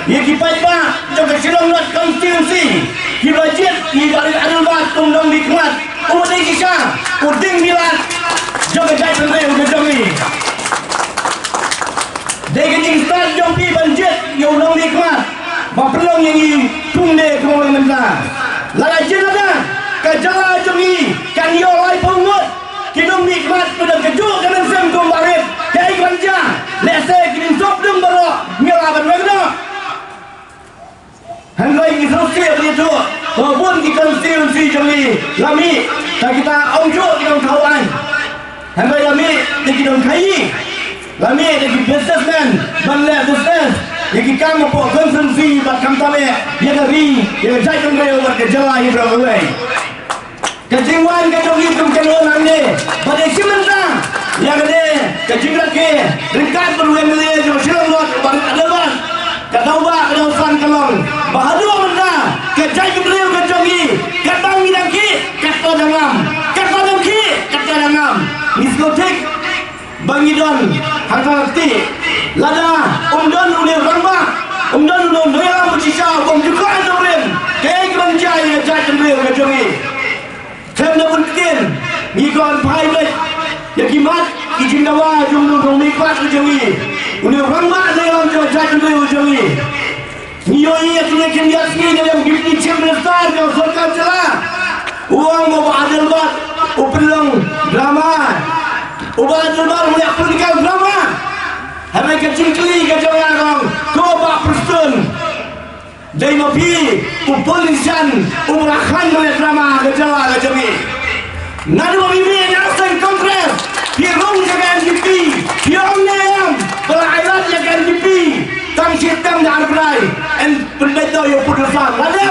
Ye kipai ba jong ke Shillong North Constituency. Ki budget ki bari adul ba tung dong dikmat. Uding kisah, uding bilat. Jong ke jai sampai ke jong ni. Dek jing start jong pi budget yo dong dikmat. Ba pelong yang ni tung de ko menta. Lala jenada ke jala jong ni kan yo lai pungut. Kidong nikmat pada kejuk kanan sem kumbarit. Kai banja. Lese kidin sok dum baro. Ngelaban wegno. Hanloi ki sosial itu. Walaupun kita konstitusi jami. Lami kita ongjo kita kawan. Hanloi lami kita kai. Lami kita businessman. Banle business. Yang kita mampu konsumsi bat kamtame. Dia dari yang jai kongre over ke jala ini berapa. Kejingwan kejogi kumkelon ande pada simenta yang ada kejingrat ke ringkat beruen mele jo Shillong North baru adaban kadauba kadausan kelong bahadu menda kejai kumreu kejogi kadang midaki kato dangam miskotek bangidon hartarti lada umdon ulir ramba umdon doya mucisha bom juga andorem kei kebanjai kejai kumreu kejogi Kena berkin, ngikon private, yang kimat, izin dawa, jumlah dong nikmat ujawi, udah orang mak dalam jajan tu ujawi, ngiyoi akhirnya kendias ni dalam gifti cem besar yang sorkan celah, uang mau adil bat, upelang drama, ubah adil bat mulai political drama, hari kecil kali kejawan orang, kau bak person. Dari mapi, upolisian, umrakan oleh drama gejala kejami. Nadu mapi nasan kongres, pirong jaga NDP, pirong nyayam, belairat jaga NDP, tang sitam dan berai, and pendeta yang putusan. Nadu,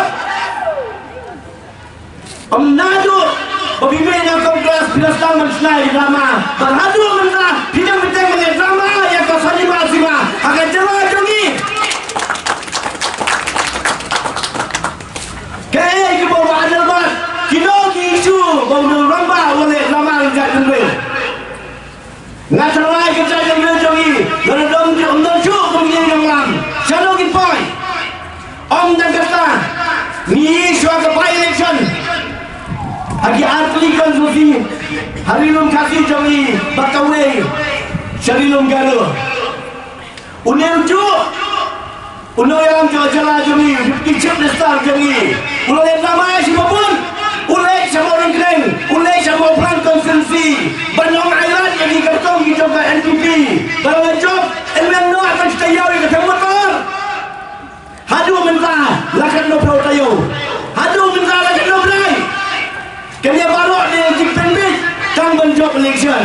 nadu, mapi yang kongres biasa mensenai drama, beradu mentra, tidak bertemu dengan drama yang kau sima, akan jala jogi. Kaya ke bawah adil bat, kino isu bawah ramba oleh ramai jat jendel. Ngasarai ke jat jendel jogi, lalu dom cu kemudian lam. Shadow ki point. Om dan kata, ni suaka by election. Hagi artli konsusi, hari lum kasih jogi batawe, shari lum garu. Unel cu. Uno yang jala jami, dicap besar jami. Ulo yang ramai siapapun, ulek sama orang kering, ulek sama orang konsensi. Banyak airat yang dikertong di job NPP. Kalau job, elemen no akan setayau yang ketemu motor. Hadu mentah, lakan no pro tayo. Hadu mentah lakan no berai. Kaya baru dia jik pendek, tang benjok election.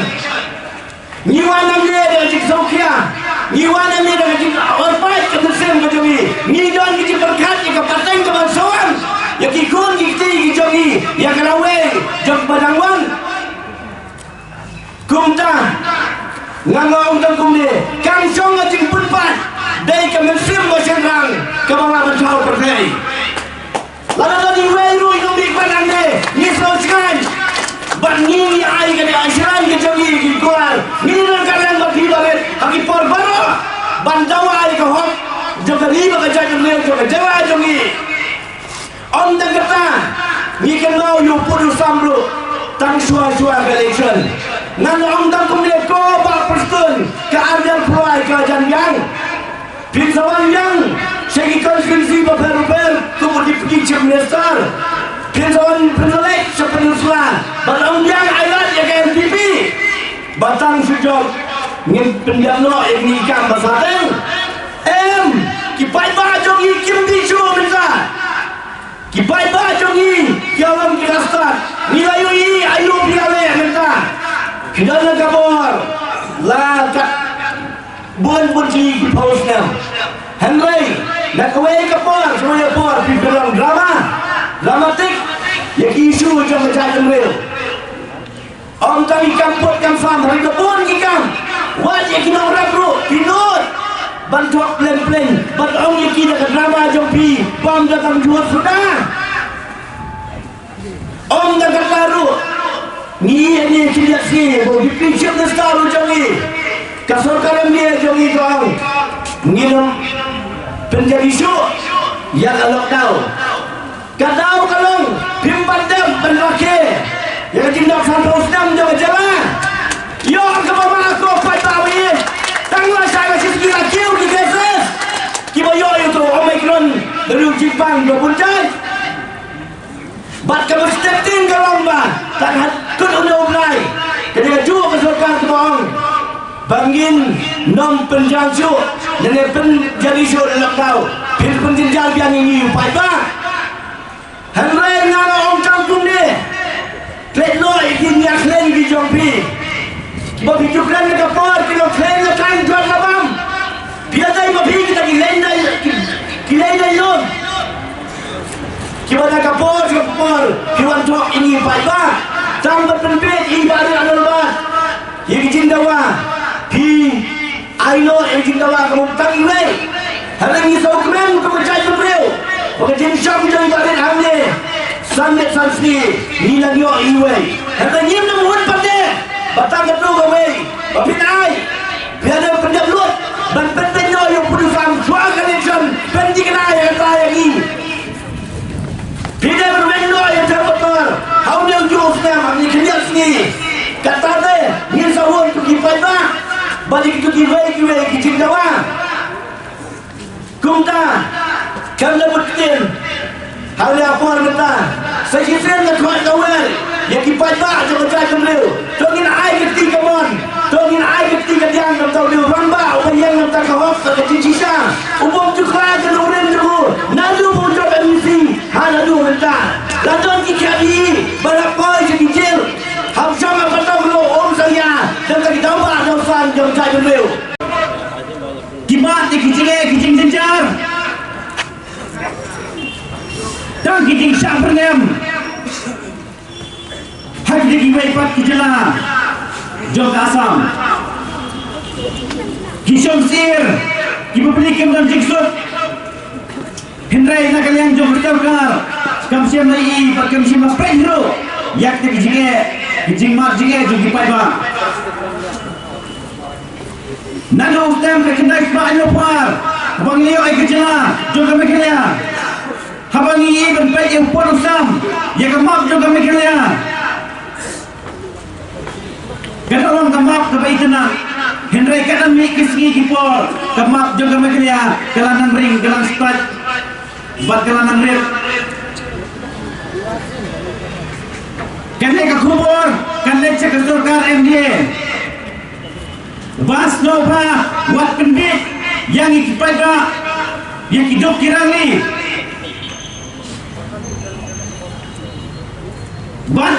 Nyiwan namanya dia jik saukia. Nyiwan namanya dia jik orpat ketersem kejogi. Nyiwan jik berkat jik pateng kebangsaan. Yang ikut gigi jogi, yang kelawe, jok badangwan, kumta, ngangong dan kumde, kangsong ngajing punpat, dari kemensim masyarakat, kebangga bertahu percaya. Lalu tadi weru yang dikwan ande, nisoskan, bangi ai kene asran ke jogi keluar, ni dan kalian bagi balet, haki por baru, bandawa ai ke hok, jok riba ke jajan leo jok jawa jogi. Om dan kata, ni kenal you pudu samru, tang suah-suah election. Ngan om dan kemudian kau bak person, keadaan peluai kerajaan yang, pinsawan yang, segi konstitusi berper-per, tunggu di pecicim besar. Pinsawan penelek sepenuhnya, batang yang ayat yang NPP, batang sejauh, ngin pendiam no yang nikam basateng, kipai bajogi kim bisu besar. Kipai bajongi, kialam kirastan, nilayui ayu piale menta, kidana kabor, la kat, buan bunci pausnya, Henry, nak kawai kabor, semuanya kabor, film dramatik, yang isu jam macam real. Om kami kamput kamfam, hari kabor kikam, wajib kita orang bro, pinut. Bantuak plan-plan, batong yang kita ke drama jompi, bom datang jual sudah. Om datang baru, ni kita sih, boleh dipicit besar ujangi, kasar kalam dia jangi kau, ngilam penjadi isu yang lockdown kadau kalong pimpan dem berlaki yang tindak sampai usnam jaga jalan yo ke bawah aku patawin tanglah saya masih sekira kiu di geses kiba yo itu Omicron dari Jepang berpuncak bat kamu stepping kalong ba tak kun unai ketika jua kesulkan ke bawah bangin nom penjangsu dengan penjadi isu lockdown pin penjajal yang ini upai ba Henry ngana om campung ni klet loi di nyak len di jompi bo bijukan ke kapor kilo klen ke kain jual labam biasa ibu bi kita kilen dai lon kibana kapor kiwan tok ini pai ba sambat penbet ibadah anul ba yang jindawa pi ailo yang jindawa kamu tangi we hari ni saukmen kamu cai beliau Pagkatin siyang dyan ibarin hamle Sandet sansni Nila niyo iwe Hata nyim na muhun pati Batang gatlo gaway Mapinay Piyada pendablut Dan pentin nyo yung pudusang Suaga nation Pendi kanaya kataya ni Piyada berwendo yung termotor Haun yung Diyos na Mamni kanyas ni Katate Ngin sahun tukipay ba Balik tukipay kiwe Kichindawa Kumta Karena buktin Hal yang apa kita Saya kisah nak kuat kawal Yang kipat bak Jangan cakap beliau Tungin air ketika mon Tungin air ketika dianggap tahu dia Rambak Orang yang nak kawal Tak kecil sisa Umum cukla Kena orang dulu Nadu pun jawab emisi Nadu mentah Lantuan kikali Berapa yang kecil Hamsam apa tahu beliau Om saya Dan tak kita ubah Jangan cakap beliau Kibat Kicing senjar Dan kiting sang pernem Hak degi waipat kijela Jog asam Kishom sir Kibu pelikim dan jiksut Hendrai nak kalian jog berkar Kam siam lai Pat kam siam penhro Yak te kijing mat jinge jog kipai ba Nano ustem ke kendai sebab nyopar Abang liyo ay kijela Jog kami kalian Habang ini berbaik yang pun usam Yang kemap juga mikirnya Kata orang kemap kebaik tenang Hendrai kata mikir segi kipor Kemap juga mikirnya Kelanan ring, kelan start Bat kelanan ring Kena ke kubur Kena cek ke surkar MDA Bas nova Wat pendek Yang ikipai tak Yang hidup kirang ni Ban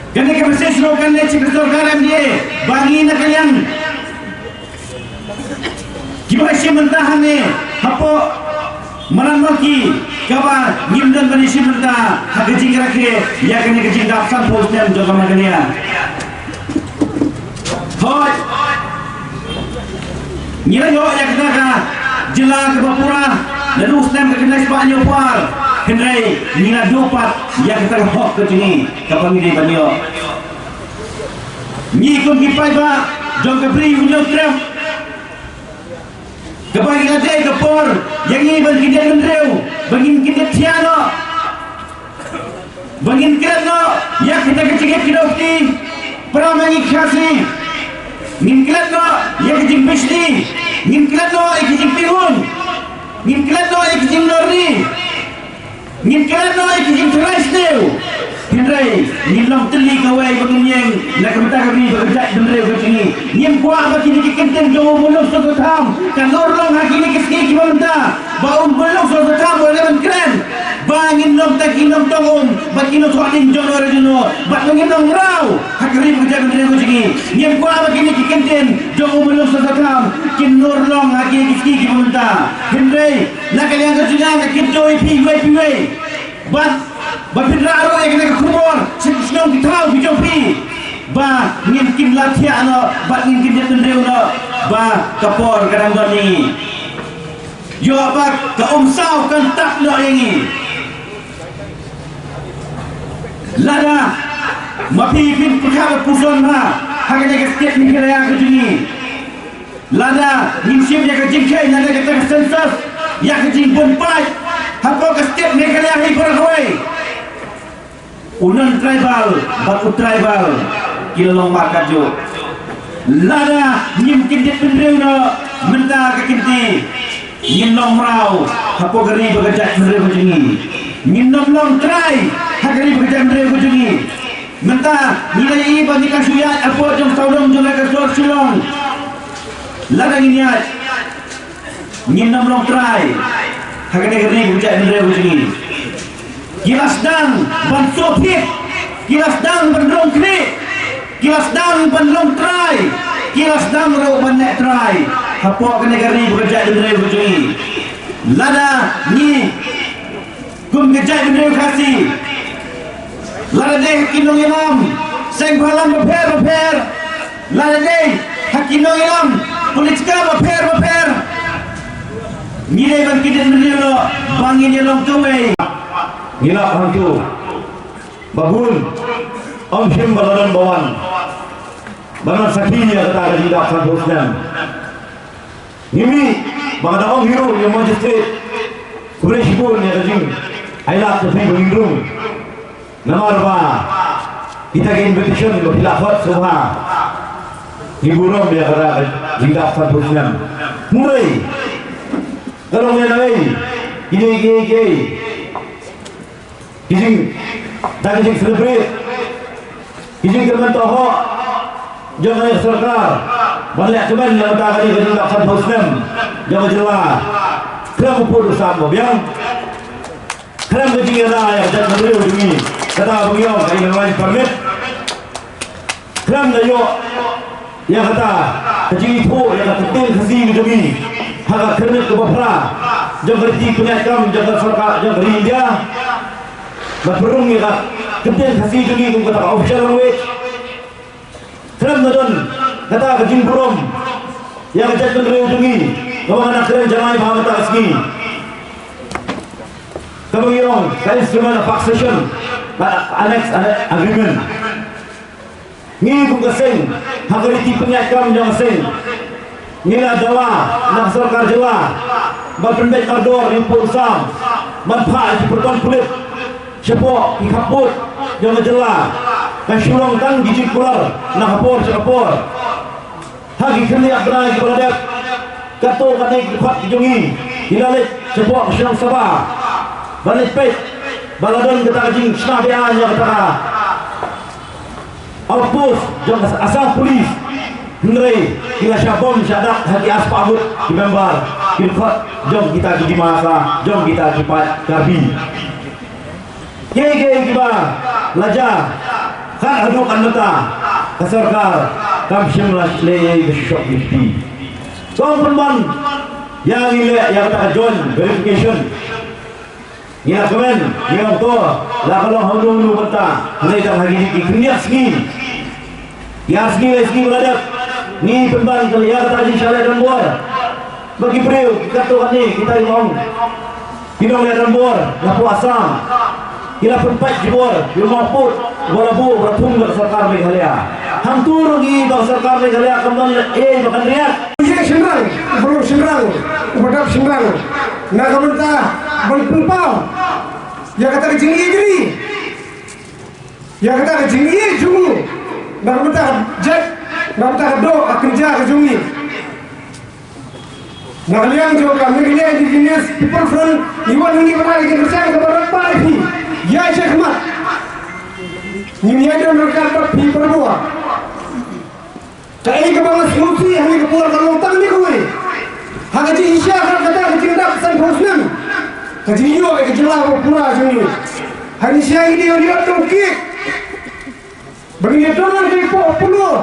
Kena ke mesej slogan leceh kesurkaran dia Bagi nak kalian Kiba si mentahan ni Hapo Meramaki Kaba Ngimdan bani si mentah Hak kecing rakhe Ya kena kecing dapsan Postem Joga magania Hoi Ngira yo ya kena ka Jela ke Bapura Lalu ustem ke kena sebab nyopar Hendrai nila dopat yang kita hok ke sini kapal ini banyo ni kun kipai ba jong kabri unyo trem kapal kita jai kapor yang ini bagi dia mendreu bagi kita tiano bagi kita no ya kita kecik kita ukti pramangi khasi ngin kita no ya kecik bisni ngin kita no kecik pirun ngin kita no kecik norni Ngin kalian nak ikut teras tu, Hendrai, ngin long teli kawai pengunyeng nak kementar kami bekerja bendera ke sini. Ngin kuah bagi ni kenten jauh belum suatu tam, kan orang lagi ni kesiki kita bau belum suatu tam boleh menkeren. Bangin long tak kinom tongom, bagi no soalin jauh orang jenuh, bak ngin long rau, hak kami bekerja bendera ke sini. Ngin kuah bagi ni kenten jauh belum suatu tam, kin orang lagi ni kesiki kita. Hendrai, nak kalian ke sini nak kita piwai. Bat berpindah orang yang kena kubur senang ditau bijopi ba ngin latihan no bat ngin dia tendeu no ba kapor kadang doni yo ba ka umsau kan tak no ini lada mapi pin perkara puson ha hanya ke setiap ni kira yang kejuni lada nimsim yang kejingkai lada kata sensus yang kejing bompai hapo ke setiap Meghalaya hi berhoi unan tribal baku tribal kilong makajo lada nim kintit pendreu no menda ke kinti nim long rau hapo gari bekerja pendreu kejingi nim long try hagari bekerja pendreu kejingi menta nilai iba ni kasuyat apo jong saudong jong kasor sulong lada niat nim long try hagari bekerja pendreu kejingi kilas dang ban sopit kilas dang ban long kri kilas dang ban long try kilas dang rau ban nek try hapo negeri bekerja pendreu kejingi lada ni kum kerja pendreu kasih lada deh kinong imam seng balam beper lada deh hakinong imam politika beper nilai ban kidet pendreu lo bangin yang long tuwe ngila hantu babun om him baladan bawan banan sakinya kata ada tidak santusnya ini bangda om hero yang magistrate kubre shibun ya kajing aila tu fi bindung nomor 4 kita ke invitation ke khilafat subha hiburan dia kata tidak santusnya mulai kalau mengenai ini kijing dah kijing celebrate kijing kerana toho jangan serkar balik cuman yang tak kali kijing tak satu muslim jangan jelas kerana pun sama biang kerana kijing ada yang jangan beliau demi kata beliau kali lain permit kerana yo yang kata kijing itu yang penting kasih demi harga kerana kebapra jangan berhenti penyakam jangan serkar jangan beri India berperung ya kemudian kasih juga itu kata official language kerana don kata kejing burung yang kejat kenduri ujungi kamu anak keren jangan faham tak asli kamu yang kali instrument of taxation annex agreement ni pun keseng hagariti penyakam yang keseng nila dawa nak sarkar jawa berpendek kardor impor sam manfaat pertuan kulit sepok ikaput jangan jelas kan sulung tang gigi kular nak kapor hagi kerja berai kepada kato kanek kuat jungi hilalik sepok sulung sabah balik pet baladon kita kajing snabian yang kata outpost jangan asal polis Hendrai kita syabom syadak hati aspabut di member jom kita di masa jom kita cepat karbi Kaya kiba laja kan aduk anata kasarkar kam shimla lay bishop bishpi kompan yang ile yang kata John verification ya kemen yang to la kalau hulu benta mulai dah hari ini kiniak sini ya sini beladak ni pemban kalau ya kata insyaAllah dan buar bagi beliau kita tu ni kita imam kinong dan buar la puasa Ila pempat jebor, rumah put, walabu, ratung bersarkar Meghalaya. Hampir lagi bersarkar Meghalaya kembali, bahkan riak. Ini senang, belum senang, udah senang. Nak kemudian berpumpau, ya kata kejingi jadi, ya kata kejingi jungu. Nak kemudian jet, nak kemudian do kerja kejungi. Nak liang juga kami ini di jenis people front, iwan ini pernah kerja kepada apa ini? Ya Syekh Ahmad ini ada mereka tapi perbuah kaya kebangga solusi hanya kepuar kalau utang ni kowe haji isya kata haji ndak pesan husnan haji yo kejelah pura sini haji isya ini dia tokik begini dolar di puluh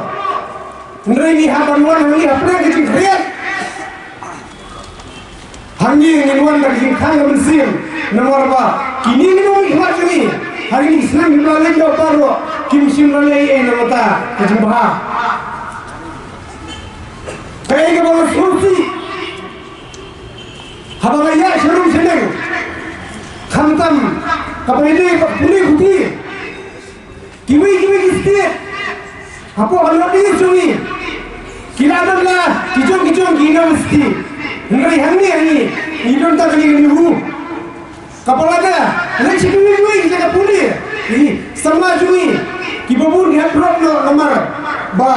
ini haban wan ini apa yang dikriat hangi ngiluan dari kang mesin nomor apa kini minum ikhlas ini hari ini Islam himalaya jauh baru kim simralai namata kejumpa kaya ke bawah solusi habangaya syarum seneng khantam kapalide puni kuti kiwi kisti apa kalau dia sungi kira ada lah kijong mesti. Ngai hangi. Idon tak kali ni hu. Kapal ada. Ngai cikui kita puli. Ini sama cui. Kibabun dia drop nomor ba.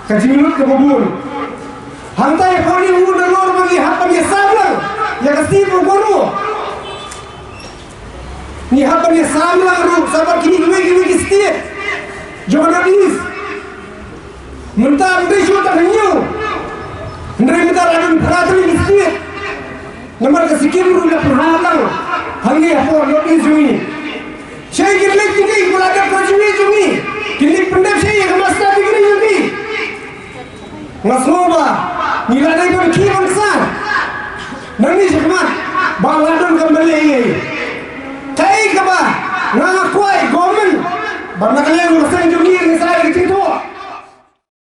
Kajilut ke babun. Hantai kau ni hu dalor bagi hapan dia sablang. Ya kasi guru. Ni hapan dia sablang ru sabar kini kisti. Jangan habis. Mentang dia tak henyu. Ndai minta radun peraturan kisti. Nomor kesekian ru dah perhalang. Hangi apa notis jumi. Saya kira kini belajar percuma jumi. Kini pendek saya yang masa pikir jumi. Ngasoba. Nilai pun kian besar. Nanti sekemat. Baladun kembali ini. Kai kaba. Ngakuai gomen. Banyak yang urusan jumi yang saya kecil tu.